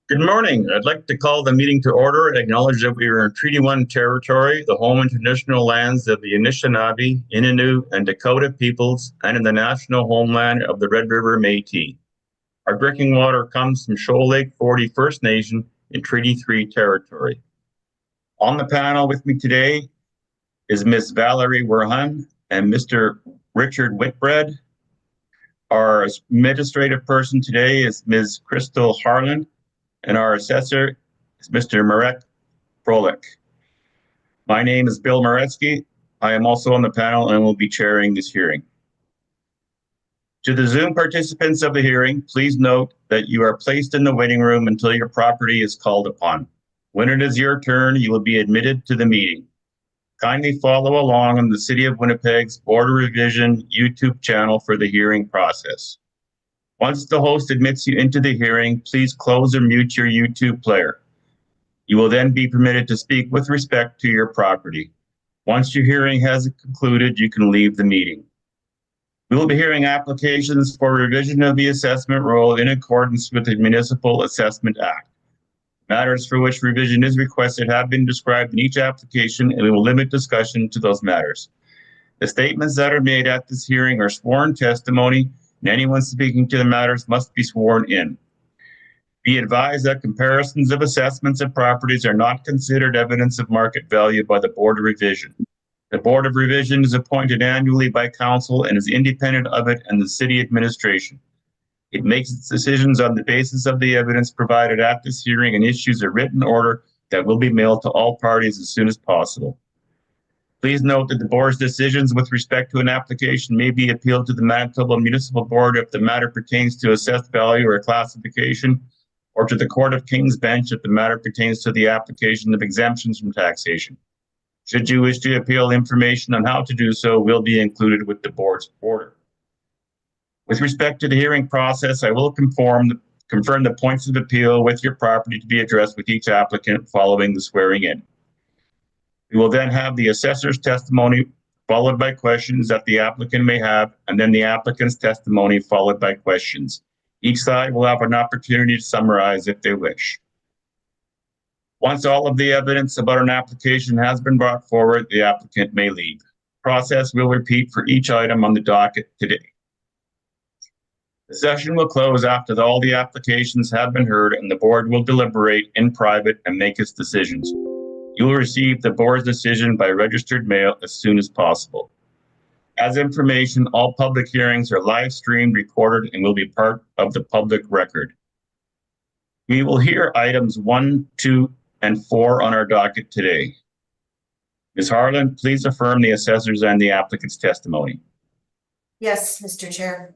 Good morning. I'd like to call the meeting to order and acknowledge that we are in Treaty 1 territory, the home and traditional lands of the Anishinaabe, Innu, and Dakota peoples, and in the national homeland of the Red River Métis. Our drinking water comes from Shoal Lake 40 First Nation in Treaty 3 territory. On the panel with me today is Ms. Valerie Werhun and Mr. Richard Whitbread. Our administrative person today is Ms. Crystal Harlan, and our assessor is Mr. Marek Frolik. My name is Bill Moretsky. I am also on the panel and will be chairing this hearing. To the Zoom participants of the hearing, please note that you are placed in the waiting room until your property is called upon. When it is your turn, you will be admitted to the meeting. Kindly follow along on the City of Winnipeg's Board of Revision YouTube channel for the hearing process. Once the host admits you into the hearing, please close or mute your YouTube player. You will then be permitted to speak with respect to your property. Once your hearing has concluded, you can leave the meeting. We will be hearing applications for revision of the assessment roll in accordance with the Municipal Assessment Act. Matters for which revision is requested have been described in each application, and we will limit discussion to those matters. The statements that are made at this hearing are sworn testimony, and anyone speaking to the matters must be sworn in. Be advised that comparisons of assessments of properties are not considered evidence of market value by the Board of Revision. The Board of Revision is appointed annually by Council and is independent of it and the City Administration. It makes its decisions on the basis of the evidence provided at this hearing and issues a written order that will be mailed to all parties as soon as possible. Please note that the board's decisions with respect to an application may be appealed to the Manitoba Municipal Board if the matter pertains to assessed value or classification, or to the Court of King's Bench if the matter pertains to the application of exemptions from taxation. Should you wish to appeal, information on how to do so will be included with the board's order. With respect to the hearing process, I will confirm the points of appeal with your property to be addressed with each applicant following the swearing in. We will then have the assessor's testimony followed by questions that the applicant may have, and then the applicant's testimony followed by questions. Each side will have an opportunity to summarize if they wish. Once all of the evidence about an application has been brought forward, the applicant may leave. The process will repeat for each item on the docket today. The session will close after all the applications have been heard, and the board will deliberate in private and make its decisions. You will receive the board's decision by registered mail as soon as possible. As information, all public hearings are live streamed, recorded, and will be part of the public record. We will hear items 1, 2, and 4 on our docket today. Ms. Harlan, please affirm the assessor's and the applicant's testimony. Yes, Mr. Chair.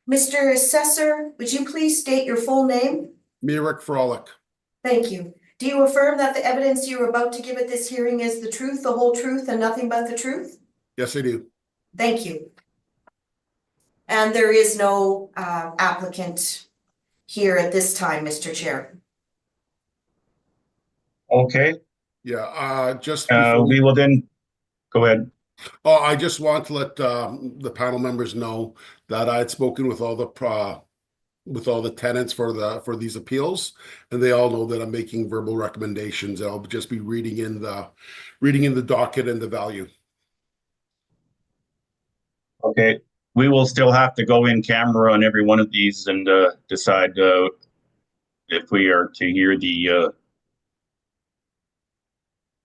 Mr. Assessor, would you please state your full name? Marek Frolik. Thank you. Do you affirm that the evidence you are about to give at this hearing is the truth, the whole truth, and nothing but the truth? Yes, I do. Thank you. And there is no applicant here at this time, Mr. Chair. Okay. Yeah, just we will then go ahead. Oh, I just want to let the panel members know that I had spoken with all the tenants for these appeals, and they all know that I'm making verbal recommendations. And I'll just be reading in the docket and the value. Okay, we will still have to go in camera on every one of these and decide if we are to hear the.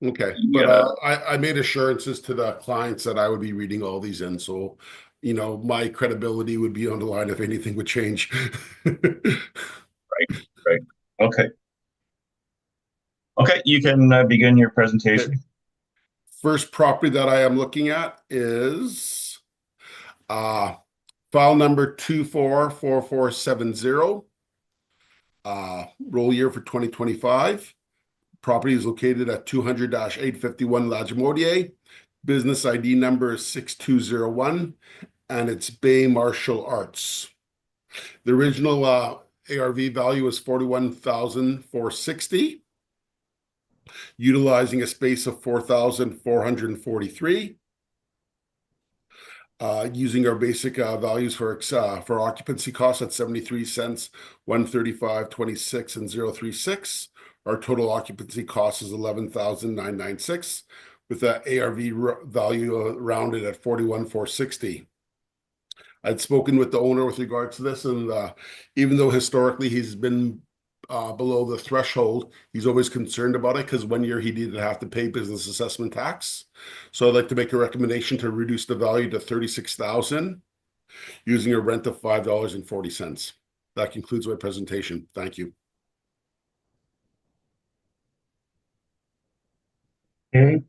Okay, but I made assurances to the clients that I would be reading all these in, so you know my credibility would be on the line if anything would change. Right. Okay. Okay, you can begin your presentation. Okay. First property that I am looking at is file number 244470. Roll year for 2025. Property is located at 200-851 Lagimodier. Business ID number is 6201, and it's Bay Martial Arts. The original ARV value is 41,460, utilizing a space of 4,443. Using our basic values for occupancy costs at 73 cents, 135, 26, and 036. Our total occupancy cost is 11,996, with the ARV value rounded at 41,460. I'd spoken with the owner with regards to this, and even though historically he's been below the threshold, he's always concerned about it because 1 year he didn't have to pay business assessment tax. So I'd like to make a recommendation to reduce the value to 36,000 using a rent of $5.40. That concludes my presentation. Thank you. Okay.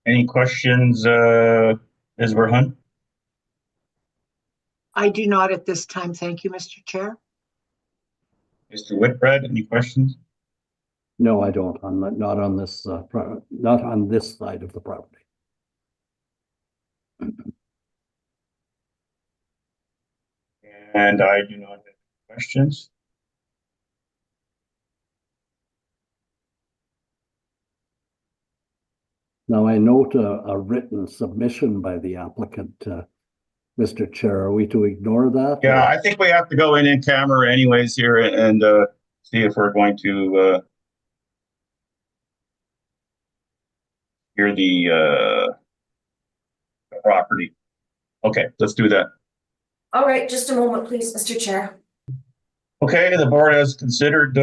Any questions, Ms. Verhun? I do not at this time. Thank you, Mr. Chair. Mr. Whitbread, any questions? No, I don't. Not on this. Not on this side of the property. And I do not have questions. Now I note a written submission by the applicant, Mr. Chair. Are we to ignore that? Yeah, I think we have to go in camera anyways here and see if we're going to hear the property. Okay, let's do that. All right, just a moment, please, Mr. Chair. Okay, the board has considered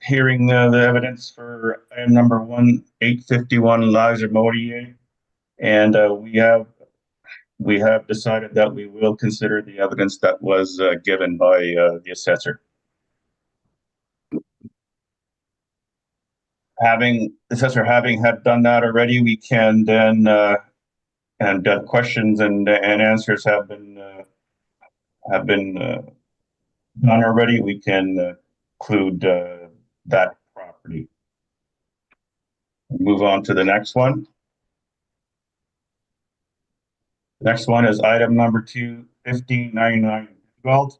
hearing the evidence for item number 1851 Liza Modier, and we have decided that we will consider the evidence that was given by the assessor. The assessor having had done that already, we can then and questions and answers have been done already. We can include that property. Move on to the next one. Next one is item number 1599 Galt.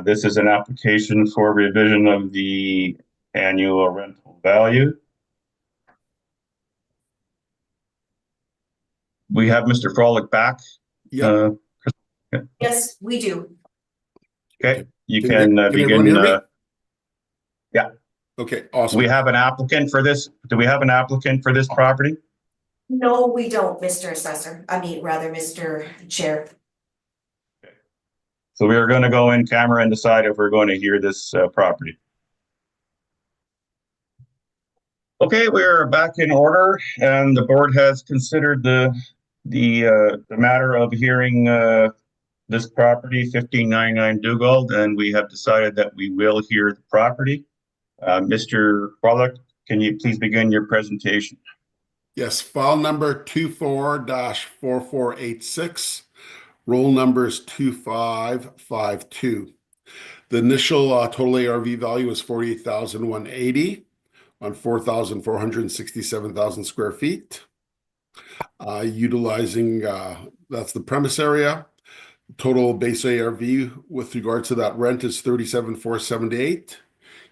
This is an application for revision of the annual rental value. We have Mr. Frolick back. Yeah. Yes, we do. Okay, you Can everyone begin. hear me? Yeah. Okay, awesome. We have an applicant for this. Do we have an applicant for this property? No, we don't, Mr. Assessor. I mean, rather, Mr. Chair. So we are going to go in camera and decide if we're going to hear this property. Okay, we're back in order, and the board has considered the matter of hearing this property, 1599 Dugald, and we have decided that we will hear the property. Mr. Frolick, can you please begin your presentation? Yes, file number 24-4486, roll number is 2552. The initial total ARV value is 48,180 on 4,467 square feet. Utilizing, that's the premise area. Total base ARV with regard to that rent is 37,478.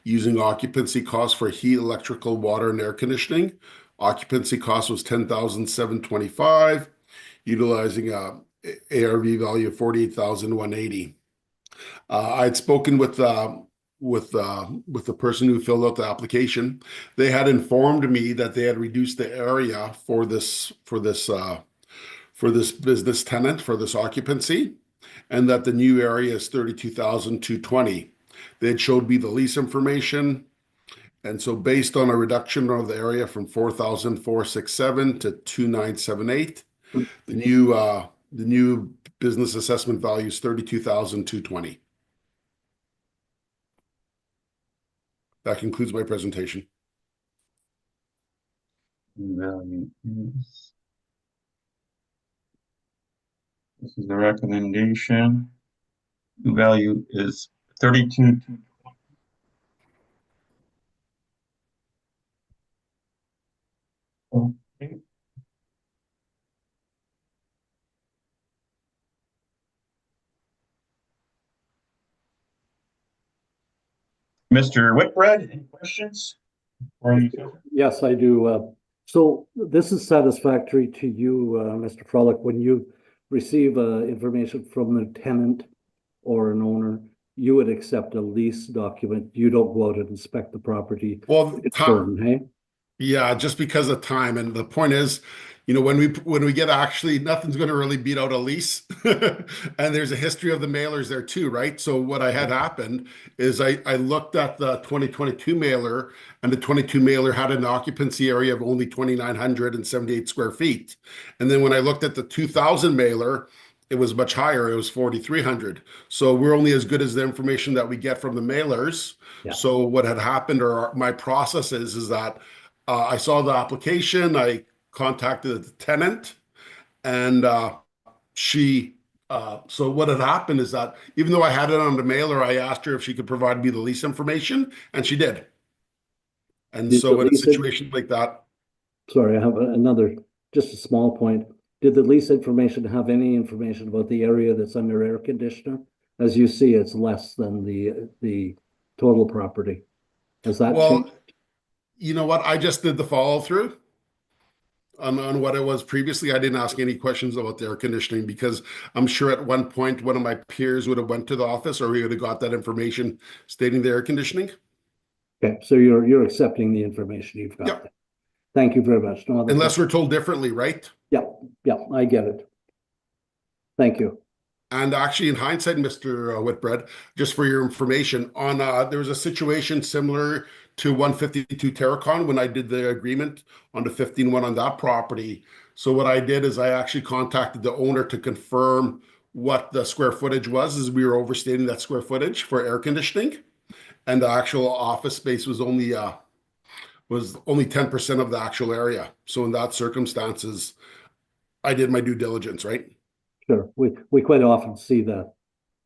Using occupancy costs for heat, electrical, water, and air conditioning. Occupancy cost was 10,725, utilizing ARV value of 48,180. I'd spoken with the person who filled out the application. They had informed me that they had reduced the area for this business tenant for this occupancy, and that the new area is 32,220. They had showed me the lease information. And so based on a reduction of the area from 4,467 to 2,978, the new business assessment value is 32,220. That concludes my presentation. This is the recommendation. The value is 32,220. Okay. Mr. Whitbread, any questions? Yes, I do. So this is satisfactory to you, Mr. Frolick, when you receive information from the tenant or an owner, you would accept a lease document. You don't go out and inspect the property. Well, It's certain, hey? yeah, just because of time. And the point is, when we get actually nothing's going to really beat out a lease. And there's a history of the mailers there too, right? So what I had happened is I looked at the 2022 mailer, and the 22 mailer had an occupancy area of only 2,978 square feet. And then when I looked at the 2000 mailer, it was much higher. It was 4,300. So we're only as good as the information that we get from the mailers. Yeah. So what had happened, or my process is that I saw the application, I contacted the tenant, and so what had happened is that even though I had it on the mailer, I asked her if she could provide me the lease information, and she did. And Did so the in a lease situation like that, Sorry, I have another, just a small point. Did the lease information have any information about the area that's under air conditioner? As you see, it's less than the total property. Has that changed? well, you know what? I just did the follow through on what it was previously. I didn't ask any questions about the air conditioning because I'm sure at one point one of my peers would have went to the office, or we would have got that information stating the air conditioning. Okay, so you're accepting the information you've got. Yep. Thank you very much. No other Unless we're told differently, right? Yeah, I get it. Thank you. And actually, in hindsight, Mr. Whitbread, just for your information, there was a situation similar to 152 Terracon when I did the agreement on the 15-1 on that property. So what I did is I actually contacted the owner to confirm what the square footage was, as we were overstating that square footage for air conditioning, and the actual office space was only 10% of the actual area. So in that circumstances, I did my due diligence, right? Sure. We quite often see that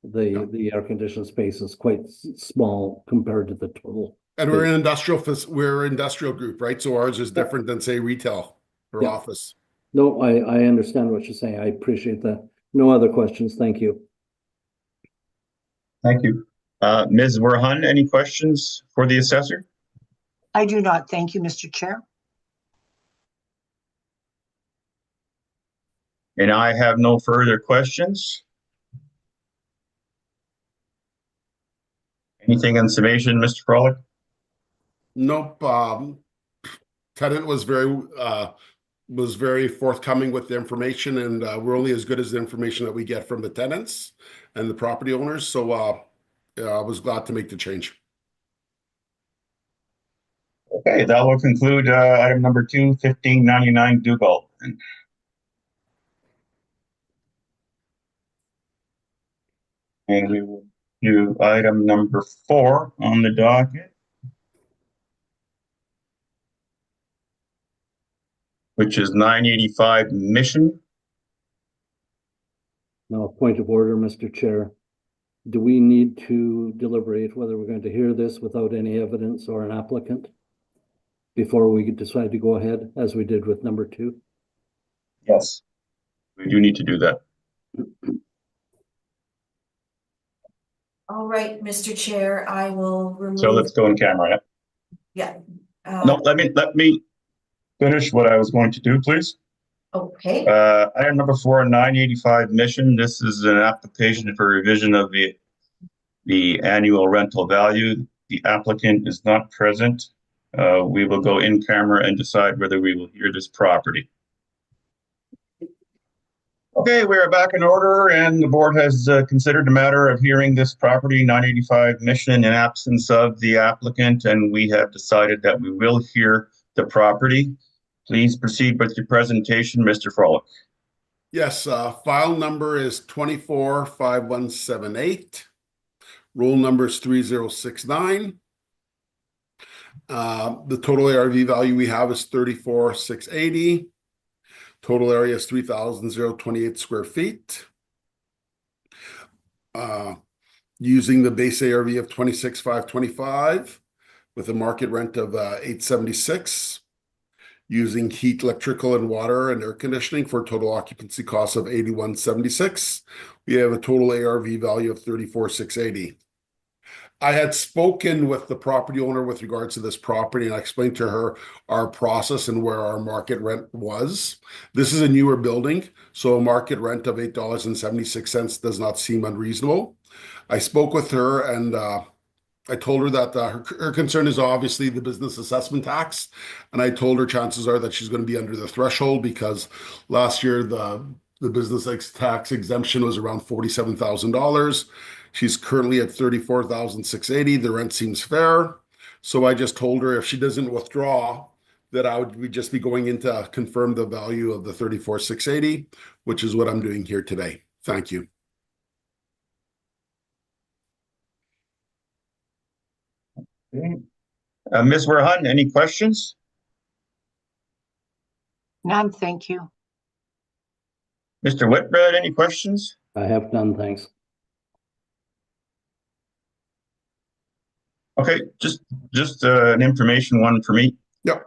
the air conditioned space is quite small compared to the total. And we're an industrial group, right? So ours is different than, say, retail or office. No, I understand what you're saying. I appreciate that. No other questions. Thank you. Thank you. Ms. Werhun, any questions for the assessor? I do not. Thank you, Mr. Chair. And I have no further questions. Anything in summation, Mr. Frolick? Nope. Tenant was very forthcoming with the information, and we're only as good as the information that we get from the tenants and the property owners. So I was glad to make the change. Okay, that will conclude item number 2, 1599 Dugald. And we will do item number 4 on the docket, which is 985 Mission. Now, point of order, Mr. Chair. Do we need to deliberate whether we're going to hear this without any evidence or an applicant before we decide to go ahead, as we did with number 2? Yes. We do need to do that. All right, Mr. Chair, I will remove. So let's go in camera. Yeah. No, let me finish what I was going to do, please. Okay, Item number 4, 985 Mission. This is an application for revision of the annual rental value. The applicant is not present. We will go in camera and decide whether we will hear this property. Okay, we are back in order, and the board has considered the matter of hearing this property, 985 Mission, in absence of the applicant, and we have decided that we will hear the property. Please proceed with your presentation, Mr. Frolick. Yes, file number is 245178. Roll number is 3069. The total ARV value we have is 34,680. Total area is 3,028 square feet. Using the base ARV of 26,525 with a market rent of 876. Using heat, electrical, and water and air conditioning for a total occupancy cost of 8176. We have a total ARV value of 34,680. I had spoken with the property owner with regards to this property, and I explained to her our process and where our market rent was. This is a newer building, so a market rent of $8.76 does not seem unreasonable. I spoke with her, and I told her that her concern is obviously the business assessment tax, and I told her chances are that she's going to be under the threshold because last year the business tax exemption was around $47,000. She's currently at $34,680. The rent seems fair, so I just told her if she doesn't withdraw, that we'd just be going in to confirm the value of the $34,680, which is what I'm doing here today. Thank you. Okay. Ms. Warhun, any questions? None, thank you. Mr. Whitbread, any questions? I have none, thanks. Okay, just an information one for me. Yep.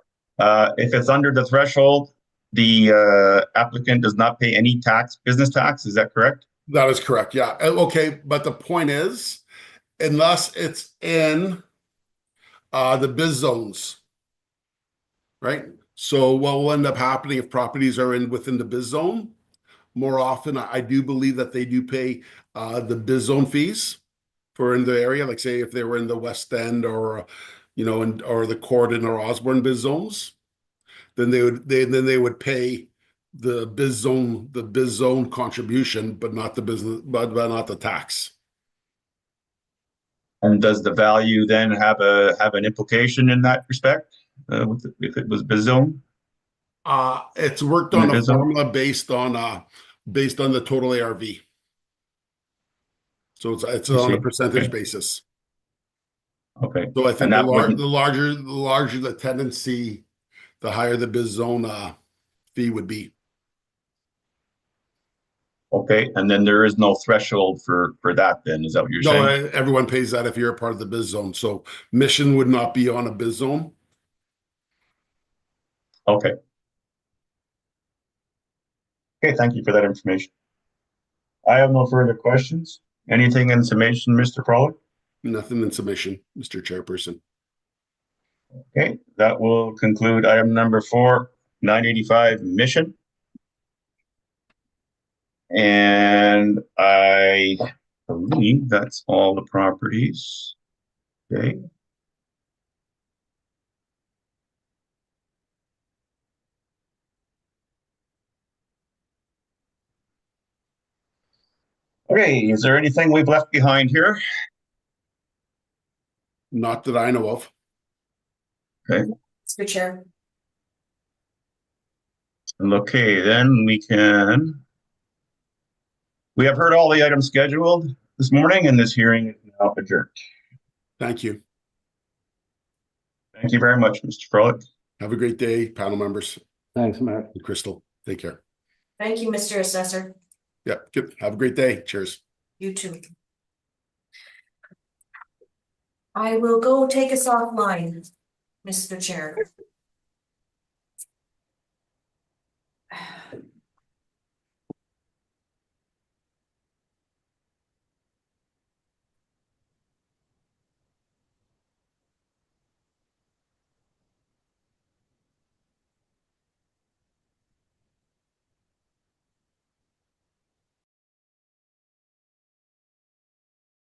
If it's under the threshold, the applicant does not pay any tax, business tax, is that correct? That is correct. Yeah. Okay. But the point is, unless it's in the biz zones, right? So what will end up happening if properties are within the biz zone, more often, I do believe that they do pay the biz zone fees for in the area. Like say if they were in the West End or, or the Corydon or Osborne biz zones, then they would pay the biz zone contribution, but not the business, but not the tax. And does the value then have an implication in that respect? If it was biz zone? It's worked In the on a biz zone? formula based on the total ARV. So it's I on a see. percentage Okay. basis. Okay. So I think And the that wouldn't, larger the tenancy, the higher the biz zone fee would be. okay, and then there is no threshold for that then, is that what you're No, saying? everyone pays that if you're a part of the biz zone. So Mission would not be on a biz zone. Okay. Okay, thank you for that information. I have no further questions. Anything in summation, Mr. Frolick? Nothing in submission, Mr. Chairperson. Okay, that will conclude item number 4, 985 Mission. And I believe that's all the properties. Okay. Okay, is there anything we've left behind here? Not that I know of. Okay, Mr. Chair. okay, then we have heard all the items scheduled this morning and this hearing is now adjourned. Thank you. Thank you very much, Mr. Frolick. Have a great day, panel members. Thanks, Mark. And Crystal, take care. Thank you, Mr. Assessor. Yeah, good. Have a great day. Cheers. You too. I will go take us offline, Mr. Chair.